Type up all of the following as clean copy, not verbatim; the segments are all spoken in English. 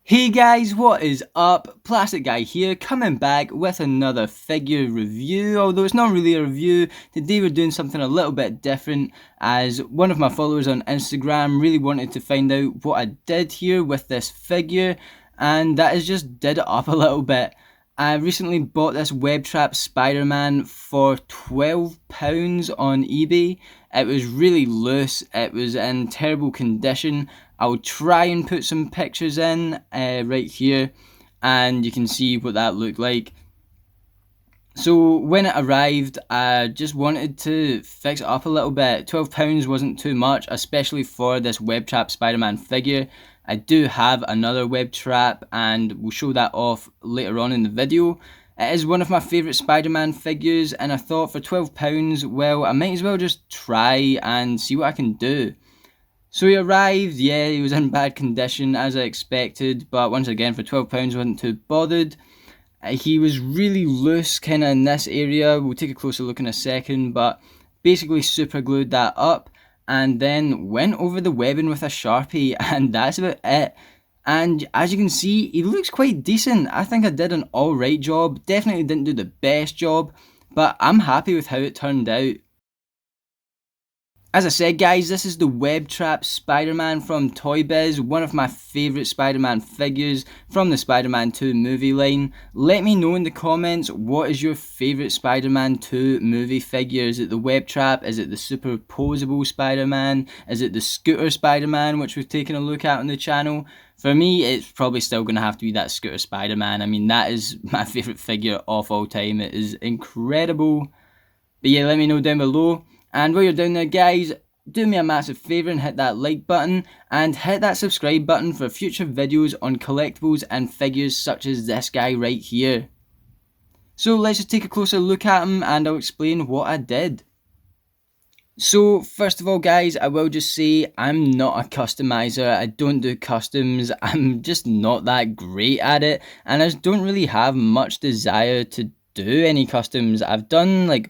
Hey guys, what is up? Plastic Guy here, coming back with another figure review, although it's not really a review. Today we're doing something a little bit different, as one of my followers on Instagram really wanted to find out what I did here with this figure, and that is just did it up a little bit. I recently bought this web trap Spider-Man for £12 on eBay. It was really loose, it was in terrible condition. I'll try and put some pictures in right here, and you can see what that looked like. So when it arrived, I just wanted to fix it up a little bit. £12 wasn't too much, especially for this web trap Spider-Man figure. I do have another web trap, and we'll show that off later on in the video. It is one of my favourite Spider-Man figures, and I thought for £12, well, I might as well just try and see what I can do. So he arrived, yeah, he was in bad condition as I expected, but once again for £12 wasn't too bothered. He was really loose kind of in this area, we'll take a closer look in a second, but basically super glued that up and then went over the webbing with a Sharpie, and that's about it. And as you can see, he looks quite decent. I think I did an alright job, definitely didn't do the best job, but I'm happy with how it turned out. As I said guys, this is the web trap Spider-Man from ToyBiz, one of my favourite Spider-Man figures from the Spider-Man 2 movie line. Let me know in the comments, what is your favourite Spider-Man 2 movie figure? Is it the web trap? Is it the superposable Spider-Man? Is it the scooter Spider-Man, which we've taken a look at on the channel? For me, it's probably still going to have to be that scooter Spider-Man. I mean, that is my favourite figure of all time. It is incredible. But yeah, let me know down below. And while you're down there guys, do me a massive favour and hit that like button and hit that subscribe button for future videos on collectibles and figures such as this guy right here. So let's just take a closer look at him and I'll explain what I did. So first of all guys, I will just say I'm not a customizer. I don't do customs. I'm just not that great at it, and I just don't really have much desire to do any customs. I've done like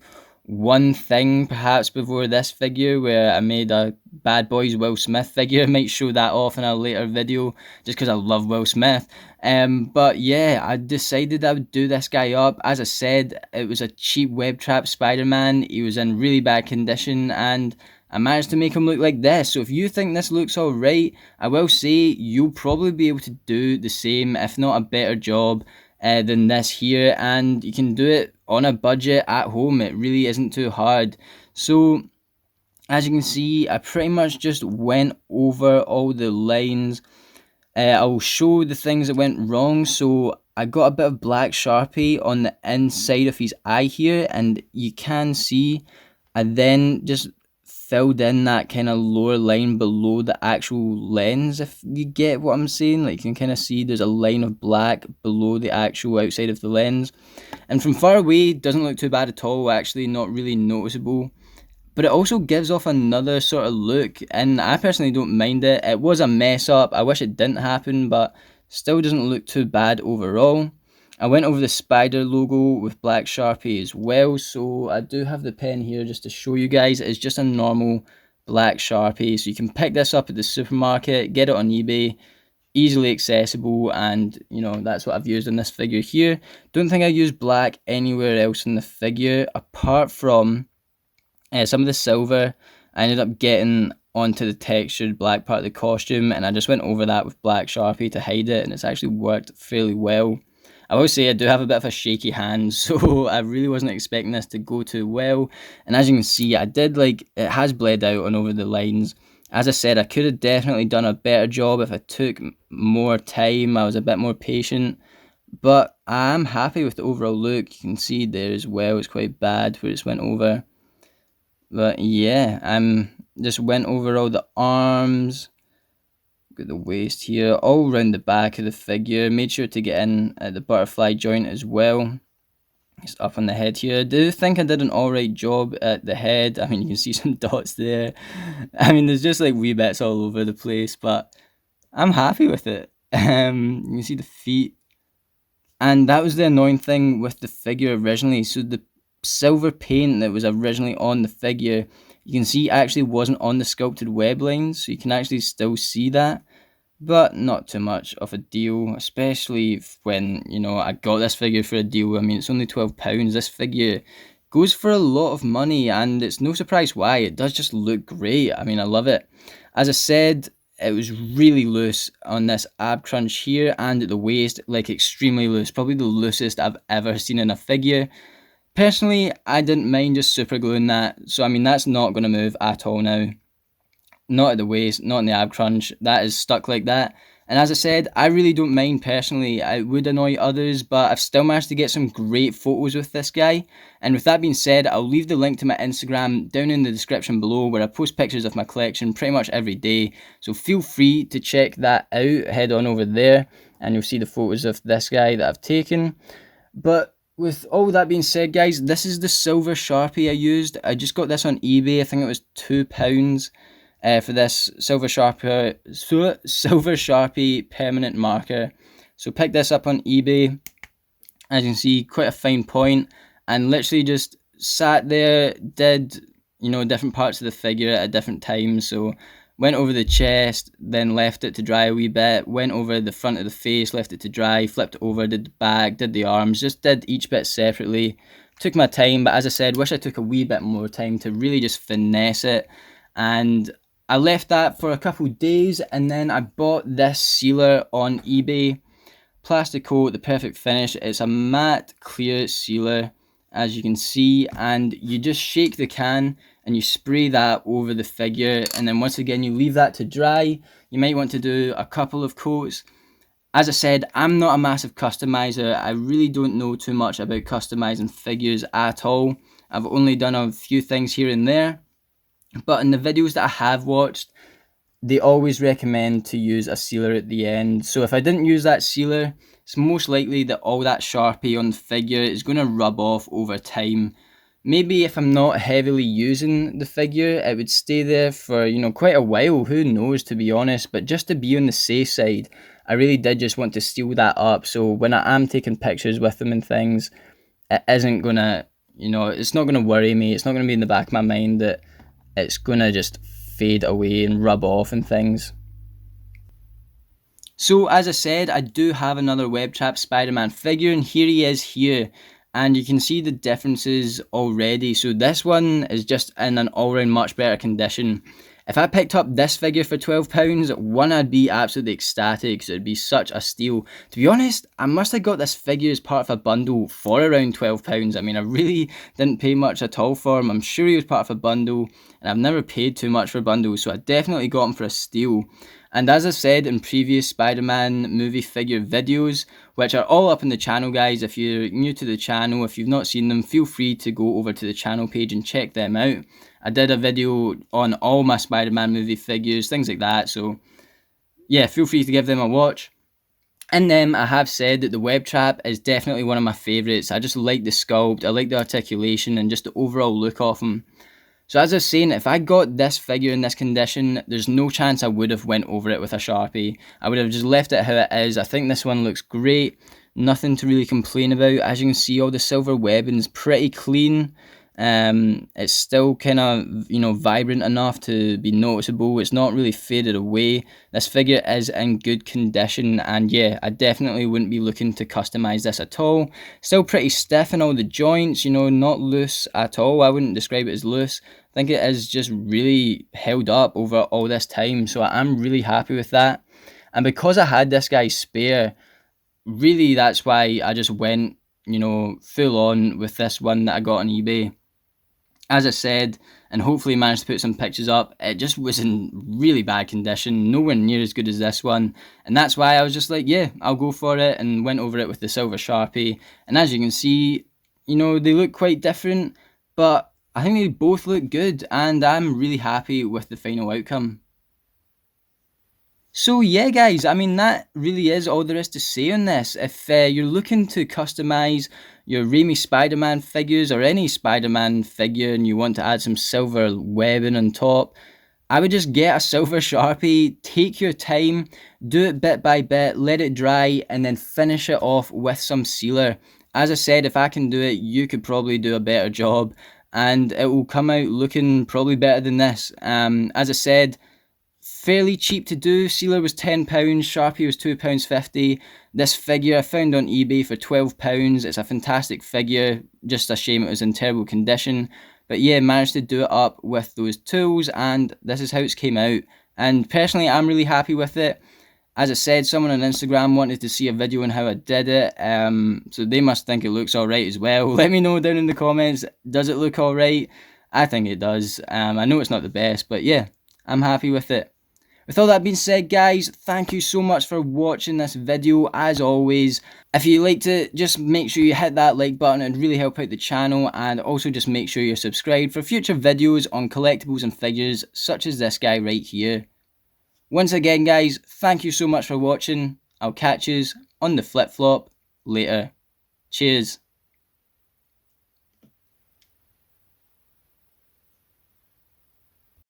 one thing perhaps before this figure where I made a Bad Boys Will Smith figure. I might show that off in a later video just because I love Will Smith. But yeah, I decided I would do this guy up. As I said, it was a cheap web trap Spider-Man. He was in really bad condition and I managed to make him look like this. So if you think this looks alright, I will say you'll probably be able to do the same, if not a better job than this here, and you can do it on a budget at home. It really isn't too hard. So as you can see, I pretty much just went over all the lines. I'll show the things that went wrong. So I got a bit of black Sharpie on the inside of his eye here, and you can see I then just filled in that kind of lower line below the actual lens, if you get what I'm saying. Like, you can kind of see there's a line of black below the actual outside of the lens, and from far away it doesn't look too bad at all, actually not really noticeable, but it also gives off another sort of look, and I personally don't mind it. It was a mess up, I wish it didn't happen, but still doesn't look too bad overall. I went over the spider logo with black Sharpie as well, so I do have the pen here just to show you guys. It's just a normal black Sharpie, so you can pick this up at the supermarket, get it on eBay, easily accessible, and you know, that's what I've used in this figure here. Don't think I used black anywhere else in the figure apart from some of the silver. I ended up getting onto the textured black part of the costume, and I just went over that with black Sharpie to hide it, and it's actually worked fairly well. I will say I do have a bit of a shaky hand, so I really wasn't expecting this to go too well. And as you can see, I did, like, it has bled out on over the lines. As I said, I could have definitely done a better job if I took more time, I was a bit more patient. But I'm happy with the overall look. You can see there as well, it's quite bad where it's went over. But yeah, I'm just went over all the arms. Got the waist here, all around the back of the figure. Made sure to get in at the butterfly joint as well. Just up on the head here. I do think I did an alright job at the head. I mean, you can see some dots there. I mean, there's just like wee bits all over the place, but I'm happy with it. You can see the feet. And that was the annoying thing with the figure originally. So the silver paint that was originally on the figure, you can see actually wasn't on the sculpted web lines, so you can actually still see that. but not too much of a deal, especially when, I got this figure for a deal. I mean, it's only £12. This figure goes for a lot of money, and it's no surprise why. It does just look great. I mean, I love it. As I said, it was really loose on this ab crunch here, and at the waist, like extremely loose, probably the loosest I've ever seen in a figure. Personally, I didn't mind just super gluing that, so I mean, that's not going to move at all now. Not at the waist, not in the ab crunch. That is stuck like that. And as I said, I really don't mind personally. It would annoy others, but I've still managed to get some great photos with this guy. And with that being said, I'll leave the link to my Instagram down in the description below, where I post pictures of my collection pretty much every day. So feel free to check that out. Head on over there and you'll see the photos of this guy that I've taken. But with all that being said, guys, this is the silver Sharpie I used. I just got this on eBay. I think it was £2 for this silver Sharpie permanent marker. So picked this up on eBay. As you can see, quite a fine point, and literally just sat there, did different parts of the figure at different times. So went over the chest, then left it to dry a wee bit, went over the front of the face, left it to dry, flipped it over, did the back, did the arms, just did each bit separately. Took my time, but as I said, wish I took a wee bit more time to really just finesse it. And I left that for a couple days, and then I bought this sealer on eBay. Plastic coat, the perfect finish. It's a matte clear sealer, as you can see, and you just shake the can and you spray that over the figure, and then once again you leave that to dry. You might want to do a couple of coats. As I said, I'm not a massive customizer. I really don't know too much about customizing figures at all. I've only done a few things here and there, but in the videos that I have watched, they always recommend to use a sealer at the end. So if I didn't use that sealer, it's most likely that all that Sharpie on the figure is going to rub off over time. Maybe if I'm not heavily using the figure, it would stay there for, quite a while. Who knows, to be honest. But just to be on the safe side, I really did just want to seal that up. So when I am taking pictures with them and things, it isn't going to, it's not going to worry me. It's not going to be in the back of my mind that it's going to just fade away and rub off and things. So as I said, I do have another Web Trap Spider-Man figure, and here he is here. And you can see the differences already. So this one is just in an all-round much better condition. If I picked up this figure for £12, one, I'd be absolutely ecstatic because it'd be such a steal. To be honest, I must have got this figure as part of a bundle for around £12. I mean, I really didn't pay much at all for him. I'm sure he was part of a bundle, and I've never paid too much for bundles, so I definitely got him for a steal. And as I said in previous Spider-Man movie figure videos, which are all up on the channel, guys, if you're new to the channel, if you've not seen them, feel free to go over to the channel page and check them out. I did a video on all my Spider-Man movie figures, things like that, so yeah, feel free to give them a watch. In them, I have said that the Web Trap is definitely one of my favourites. I just like the sculpt, I like the articulation, and just the overall look of him. So as I was saying, if I got this figure in this condition, there's no chance I would have went over it with a Sharpie. I would have just left it how it is. I think this one looks great. Nothing to really complain about. As you can see, all the silver webbing's pretty clean. It's still kind of, vibrant enough to be noticeable. It's not really faded away. This figure is in good condition, and yeah, I definitely wouldn't be looking to customize this at all. Still pretty stiff in all the joints, not loose at all. I wouldn't describe it as loose. I think it is just really held up over all this time, so I'm really happy with that. And because I had this guy spare, really that's why I just went, full on with this one that I got on eBay. As I said, and hopefully managed to put some pictures up, it just was in really bad condition, nowhere near as good as this one, and that's why I was just like, yeah, I'll go for it, and went over it with the silver Sharpie. And as you can see, they look quite different, but I think they both look good, and I'm really happy with the final outcome. So yeah, guys, I mean, that really is all there is to say on this. If you're looking to customize your Raimi Spider-Man figures, or any Spider-Man figure, and you want to add some silver webbing on top, I would just get a silver Sharpie, take your time, do it bit by bit, let it dry, and then finish it off with some sealer. As I said, if I can do it, you could probably do a better job, and it will come out looking probably better than this. As I said, fairly cheap to do. Sealer was £10, Sharpie was £2.50. This figure I found on eBay for £12. It's a fantastic figure, just a shame it was in terrible condition. But yeah, managed to do it up with those tools, and this is how it's came out. And personally, I'm really happy with it. As I said, someone on Instagram wanted to see a video on how I did it, so they must think it looks alright as well. Let me know down in the comments, does it look alright? I think it does. I know it's not the best, but yeah, I'm happy with it. With all that being said, guys, thank you so much for watching this video. As always, if you liked it, just make sure you hit that like button. It'd really help out the channel, and also just make sure you're subscribed for future videos on collectibles and figures such as this guy right here. Once again, guys, thank you so much for watching. I'll catch yous on the flip-flop later. Cheers.